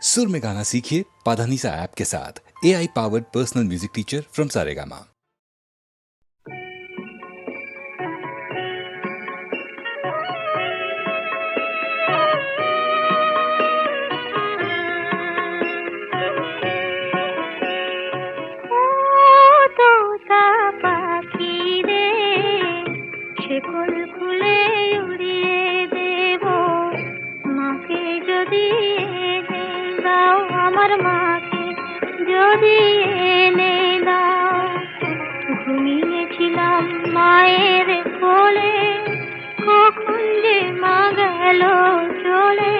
सुर में गाना सीखिए पाधानीसा ऐप के साथ। AI powered personal music teacher from Saregama. ঘুমিয়েছিলাম মায়ের কোলে, কখন যে মা গেল চলে।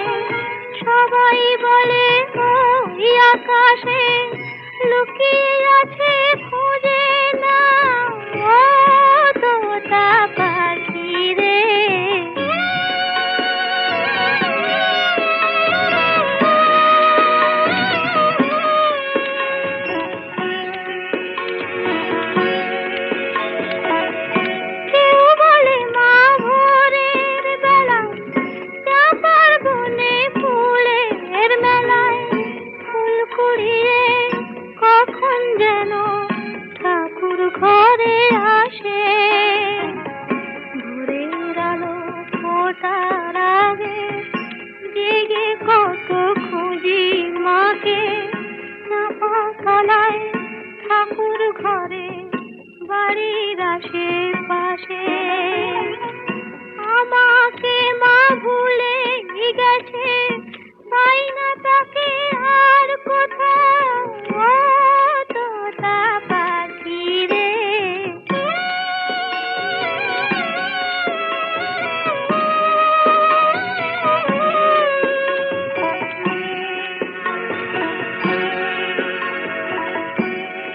সবাই বলে ওই আকাশে লুকিয়ে আছে, খুঁজে না ও তোতা পাখি রে। ঘরে আসে ভোরের আলো ফোটার আগে, জেগে কত খুঁজি মাকে। চাপা তলায় ঠাকুর ঘরে, বাড়ির আশেপাশে। আমাকে মা ভুলে গেছে, পাই না তাকে আর কোথাও। ও তোতা পাখি রে।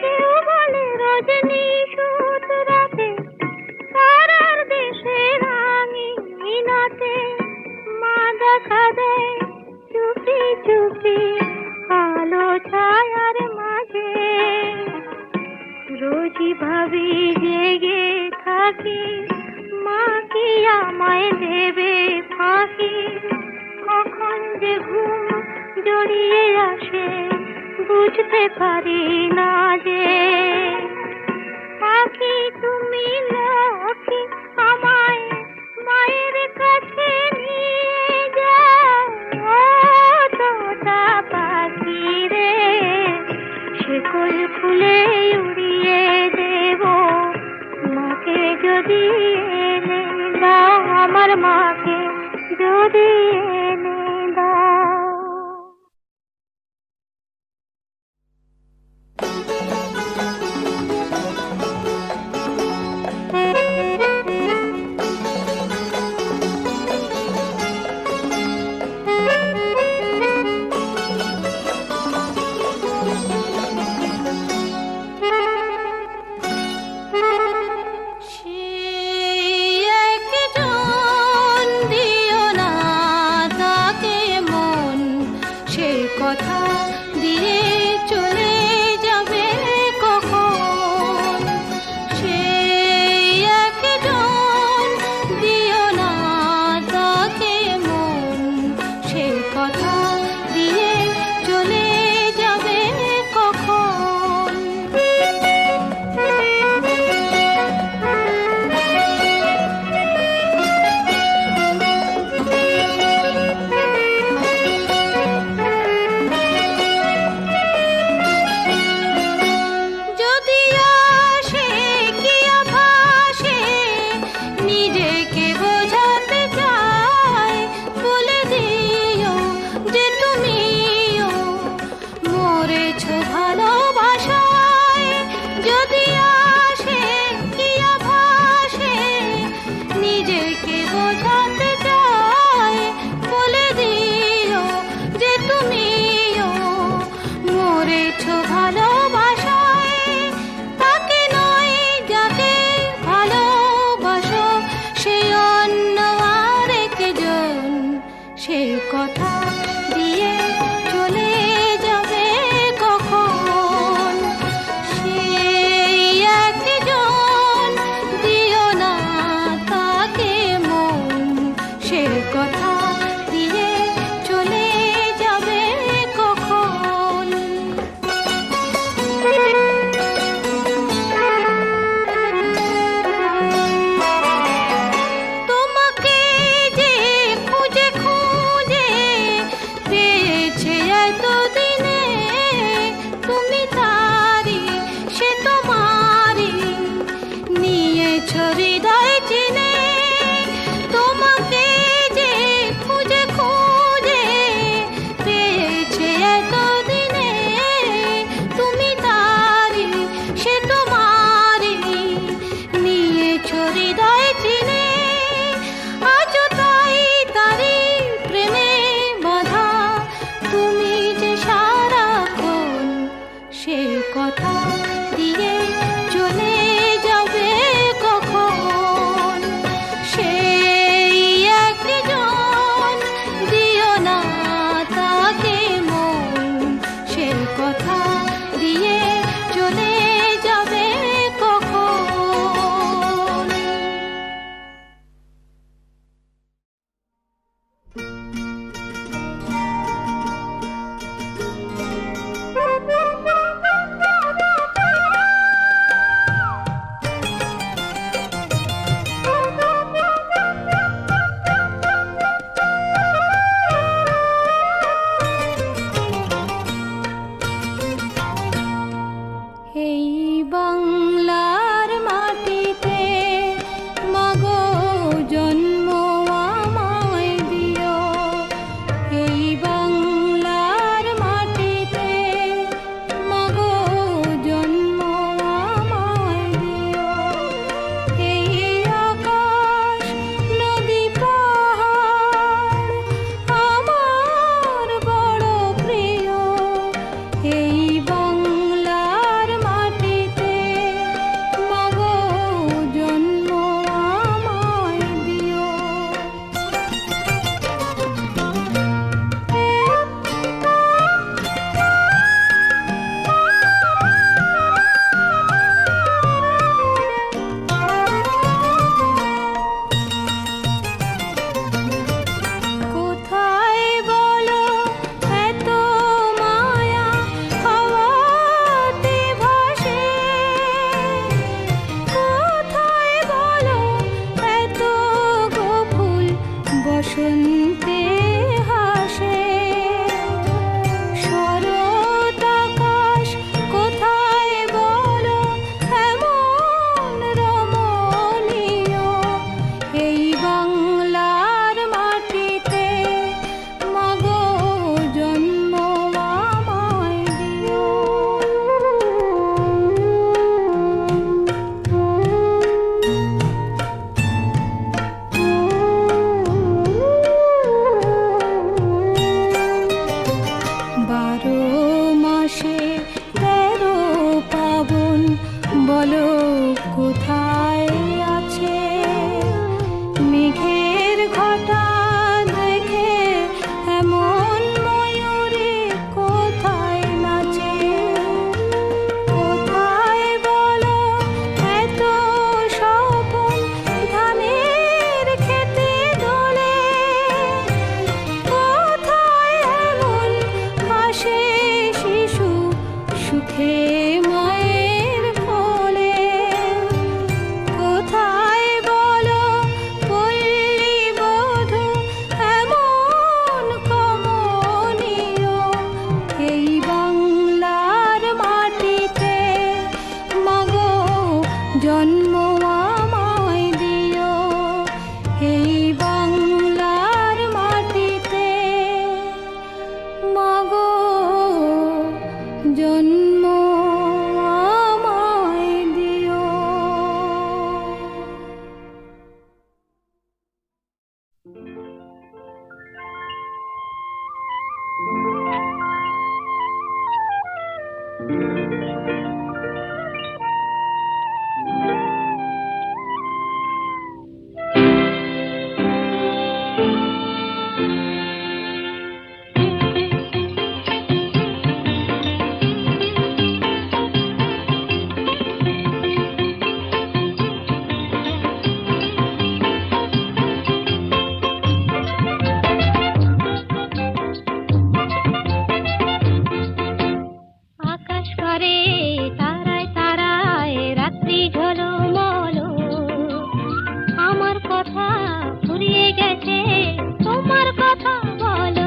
কেউ বলে রজনী সুত রাতে তারার দেশে রাঙিনাতে মা দেখা দেয় চুপি চুপি আলো ছায়ার মাঝে। রোজই ভাবি জেগে থাকি, মা কি আমায় দেবে ফাঁকি। কখন যে ঘুম জড়িয়ে আসে বুঝতে পারি না যে। পাখি তুমি লক্ষ্মী, আমায় মায়ের কাছে নিয়ে যাও। ও তোতা পাখি রে, শিকল খুলে উড়িয়ে দেব মাকে যদি এনে দাও। আমার মাকে যদি এনে দাও। কথা দিয়ে চলে যাবে কখন, সেই একজন দিও না তাকে মন। সেই কথা দিয়ে চলে যাবে কখন। মাগো জন্ম আমায় দিও। আকাশ পারে তারায় তারায় রাত্রি ঝলমল, আমার কথা ফুরিয়ে গেছে তোমার কথা বলো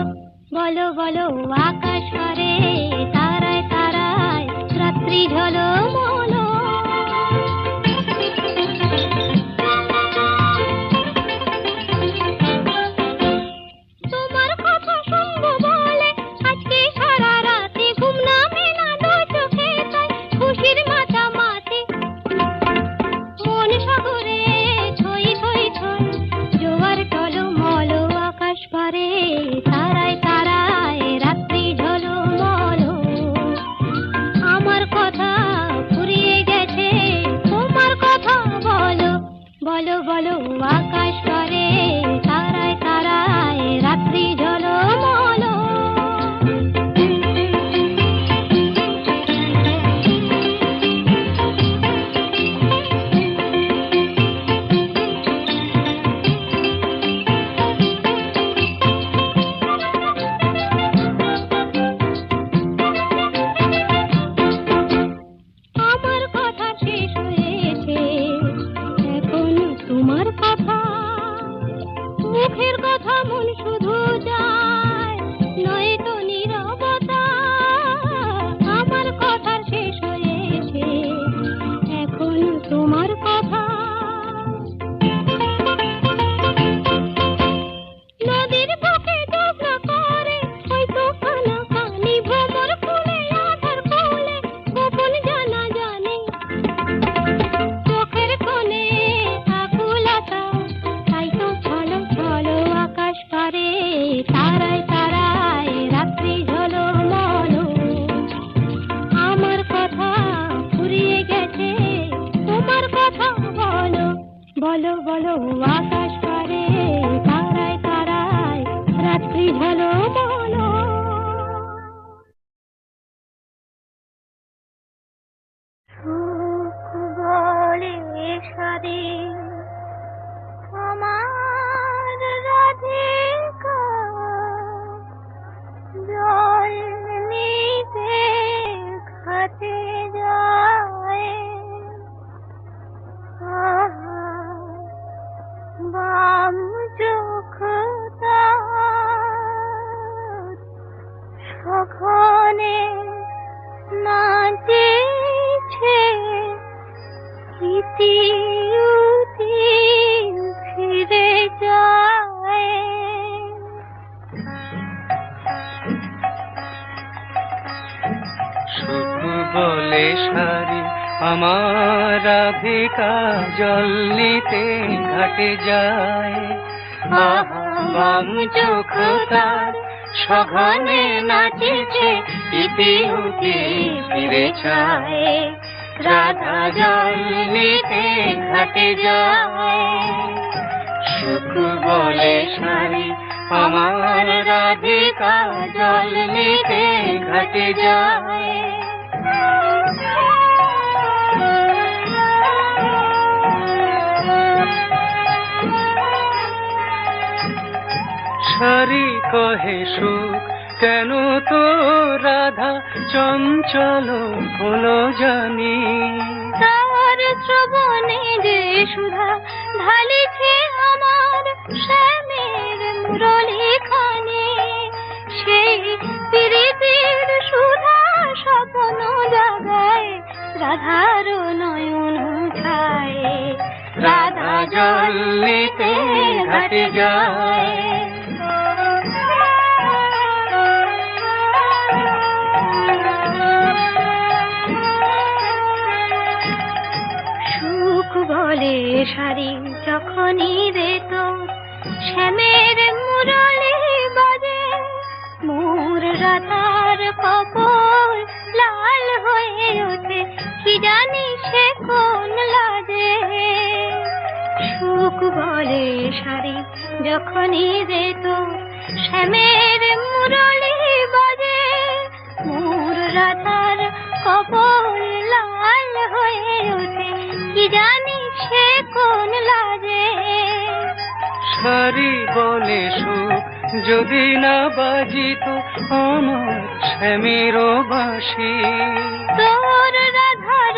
বলো বলো। আকাশ পারে তারায় তারায় রাত্রি ঝলমল, তোমার কথা শুনবো বলে আজকে সারা রাতে ঘুম নামে না দু চোখে, তাই খুশির মাতামাতি মন সাগরে ছই ছই ছই জোয়ার টলমল। আকাশ পারে তারায় তারায় রাত্রি ঝলমল, আমার কথা ফুরিয়ে গেছে তোমার কথা বলো বলো বলো। আকাশ পারে তারায় তারায় রাত্রি ঝলমল। আমার কথা শেষ হয়েছে, এখন তোমার কথা, মুখের কথা মন শুধু যায় নয়তো নীরবতা। আমার কথা শেষ হয়েছে, এখন তোমার কথা। নদীর বুকে ডোবা করে হয়তো কানাকানি, ভ্রমর ফুলে আধার কোলে গোপন জানা জানি, চোখের কোণে আকুলতা তাই তো ছলো ছলো। আকাশ পারে তারায় তারায় রাত্রি ঝলমল, আমার কথা ফুরিয়ে গেছে তোমার কথা বলো বলো বলো। আকাশ পারে তারায় তারায় রাত্রি ঝলমল। সুখ বলে সাদে আমার রাধিকা, জল নিতে ঘাটে যায়। বাম চোখ তার সঘনে নাচেছে, ইতি উতি ফিরে যায়। সুখ বলে সারি আমার রাধিকা, জল নিতে ঘাটে যায়। বাম চোখ তার সঘনে নাচেছে, ইতি উতি ফিরে যায়। রাধা জল নিতে ঘাটে যায়। সুখ বলে সারি আমার রাধিকা, জল নিতে ঘাটে যায়। সারি কহে সুখ কেন তো রাধা চঞ্চল হলো জানি, তার শ্রবণে যে সুধা ঢালিছে আমার শ্যামের মুরলী খানি, সেই প্রীতির সুধা স্বপ্ন জাগায় রাধার নয়ন ছায়। রাধা জল নিতে ঘাটে যায়। শাড়ি যখনই রে তোর শ্যামের মুরলি বাজে, মোর রাধার কপল লাল হয়ে ওঠে, কি জানি সে কোন লাজে। সুখ বলে শাড়ি যখনই রে তোর শ্যামের মুরলি বাজে, মোর রাধার কপল লাল হয়ে ওঠে, কি জানি সে কোন লাজে। শাড়ি বলে সুখ যদি না বাজিত আমার শ্যামের বাঁশি, তোর রাধার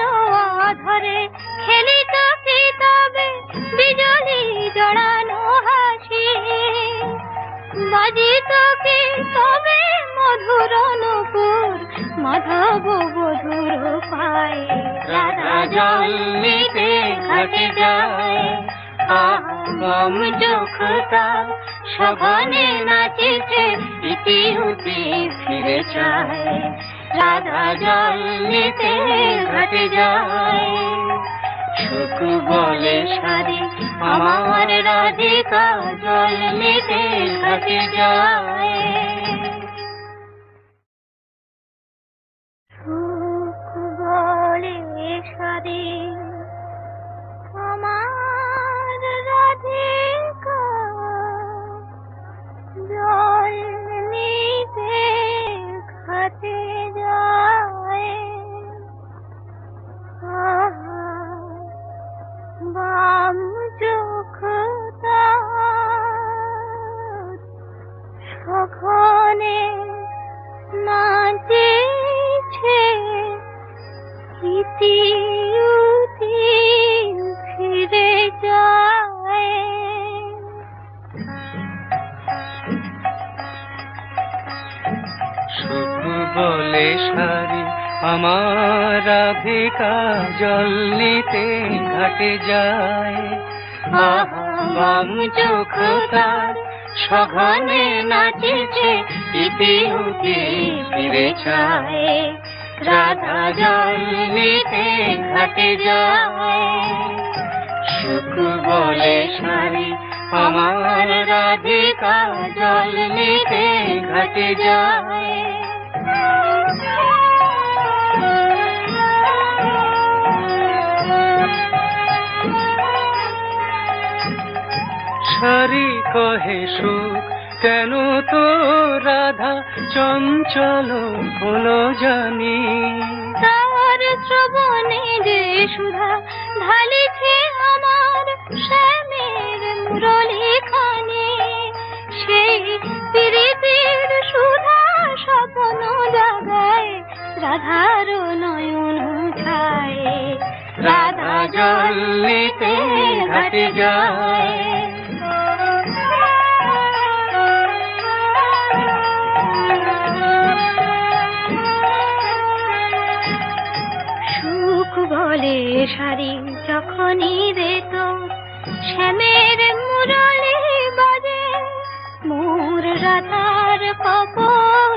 আধরে খেলিত কি তবে বিজলি জড়ানো হাসি, বাজিত কি তবে মধুর নূপুর মাধব বধুর পায়ে। রাধা জল নিতে ঘাটে যায়, আম চোখটা সঘনে নাচেছে, ইতি উতি ফিরে চায়। রাধা জল নিতে ঘাটে যায়, সুখ বলে শাড়ি আমার রাধিকা জল নিতে ঘাটে যায়। সুখ বলে শাড়ি আমার রাধিকা জল নিতে ঘাটে যায়। আহা, বাম চোখ তার সঘনে নাচেছে, ইতি উতি ফিরে যায়। সুখ বলে শাড়ি আমার রাধিকা জল নিতে ঘাটে যায়, বাম চোখ তার সঘনে নাচেছে, ইতি উতি ফিরে চায়। রাধা জল নিতে ঘাটে যায়, সুখ বলে শাড়ি আমার রাধিকা জল নিতে ঘাটে যায়। শাড়ি কহে সুখ কেন তো রাধা চঞ্চল হলো জানি, তার শ্রবণে যে সুধা ঢালিছে আমার শ্যামের মুরলি খানি, সেই প্রীতির সুধা স্বপ্ন জাগায় রাধার নয়ন ছায়। রাধা জল নিতে ঘাটে যায়, সুখ বলে শাড়ি যখনই রে তোর শ্যামের মুরলি বাজে, মোর রাধার কপল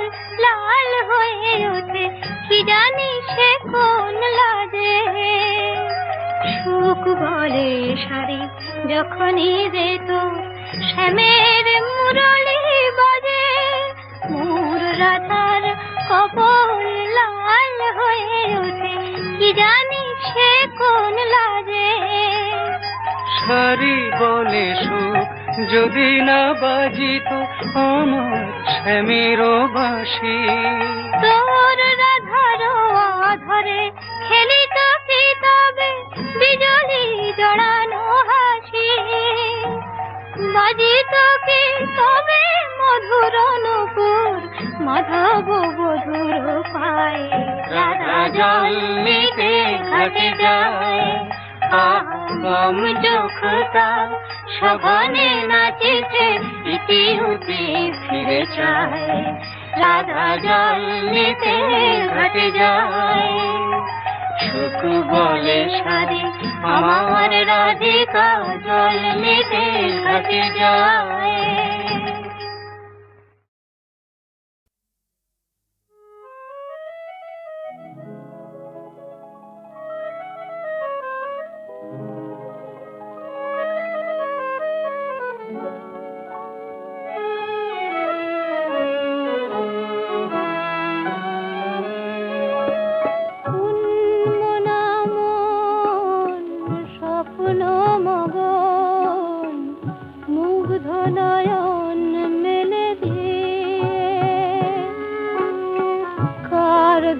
লাল হয়ে ওঠে, কি জানি সে কোন লাজে। সুখ বলে শাড়ি যখনই রে তোর শ্যামের মুরলি বাজে, মোর রাধার কপল লাল হয়ে ওঠে, কি জানি সে কোন লাজে। শাড়ি বলে সুখ যদি না বাজিত আমার শ্যামের বাঁশি, তোর রাধার আধরে খেলিত কি তবে বিজলি জড়ানো হাসি, বাজিত কি তবে মধুর নূপুর মাধব বধুর পায়ে। রাধা জল নিতে ঘাটে যায়, বাম চোখ তার সঘনে নাচেছে, ইতি উতি ফিরে চায়। রাধা জল নিতে ঘাটে যায়, সুখ বলে শাড়ি আমার রাধিকা জল নিতে ঘাটে যায়।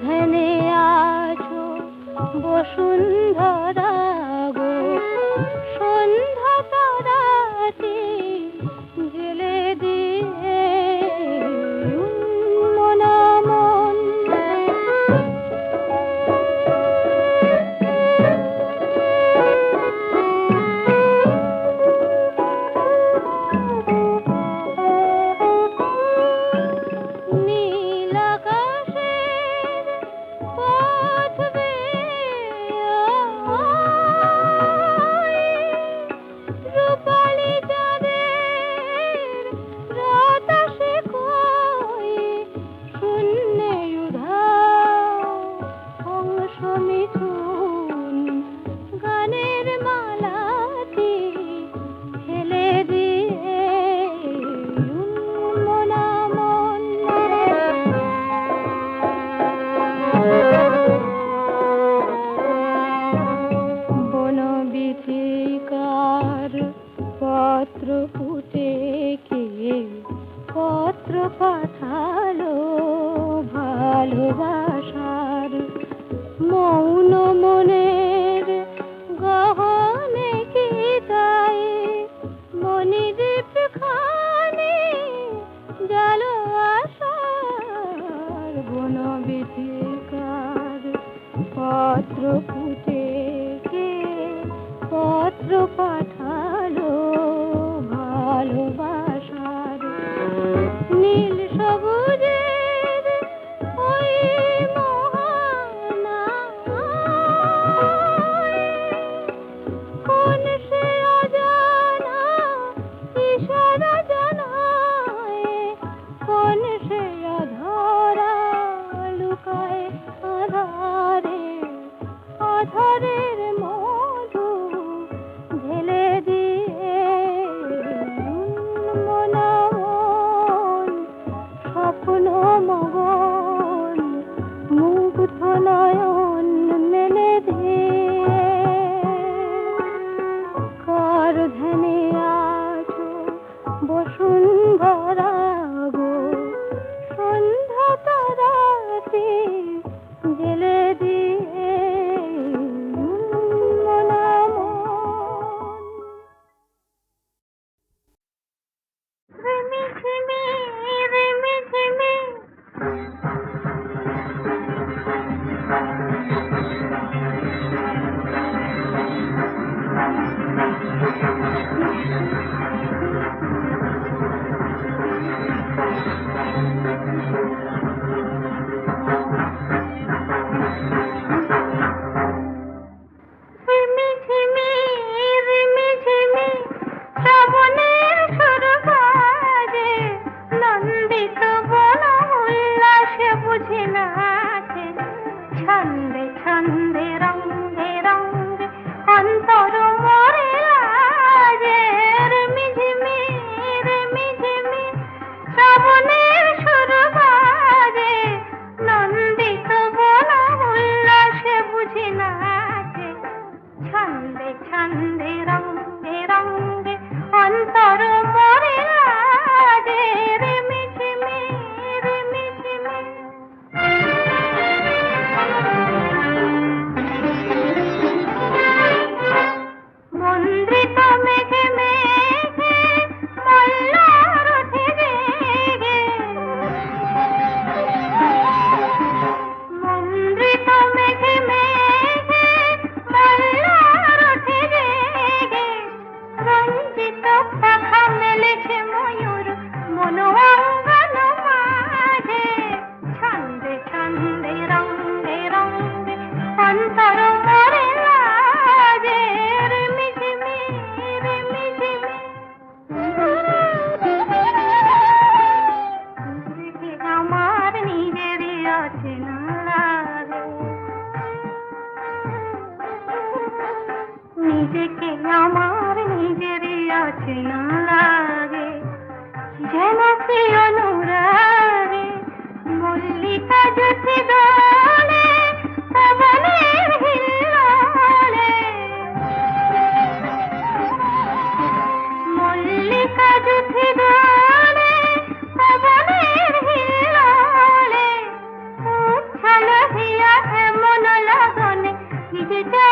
ধ্যানে আছো বসুন্ধরা গো, সন্ধ্যা তারাতে জেলে দিয়ে মনা মন। নীল আকাশের পথ বেয়ে রূপালি চাঁদের রাত আসে কই, শূন্যে উধাও অংশ মিথুন গানের মালাটি ফেলে দিয়ে মনা মন। বনবিথিকার পত্র ফুটে কে পত্র পাঠালো ভালোবাসার, মৌন মনের গহনে কি তাই মনিদীপ খানি জালো আশার। বনবিথিকার পত্র ফুটে কে পত্র পাঠালো ভালোবাসার, নীল সবুজের ওই মোহনায় কোন সে অজানা ইশারা জানায়, কোন সে অধরা লুকায় আধারে, আধারের মধু ঢেলে দিয়ে মনা মন স্বপ্ন মগন মুগ্ধ নয়ন মেলে দিয়ে। কার ধ্যানে আছো বসুন্ধরা গো, সন্ধ্যা তারাতে জেলে দিয়ে মনা মন। রিমি ঝিমি রিমি ঝিমি রিমি ঝিমি রিমি ঝিমি শ্রাবণের সুর বাজে, নন্দিত বন উল্লাসে বুঝি নাচে, ছন্দে ছন্দে রঙ্গে রঙ্গে অন্তর মরে লাজে। রিমি ঝিমি রিমি ঝিমি শ্রাবণের সুর বাজে, নন্দিত বন উল্লাসে বুঝি নাচে, ছন্দে ছন্দে রঙ্গে রঙ্গে অন্তর মরে লাজে। রিমি ঝিমি রিমি ঝিমি মন্দ্রিত মেঘে মেঘে মল্লার ওঠে জেগে, মন্দ্রিত মেঘে মেঘে মল্লার ওঠে জেগে, রঞ্জিত পাখা মেলেছে ময়ূর মন অঙ্গন মাঝে, ছন্দে ছন্দে রঙ্গে রঙ্গে অন্তর মরে লাজে। রিমি ঝিমি রিমি ঝিমি নিজেকে আমার নিজেরই অচেনা লাগে, নিজেকে আমার নিজেরই অচেনা লাগে, যেন কি অনুরাগে মল্লিকা জ্যোতি দোলে পবনের হিল্লোলে, মল্লিকা জ্যোতি দোলে পবনের হিল্লোলে, উচ্ছল ভিজে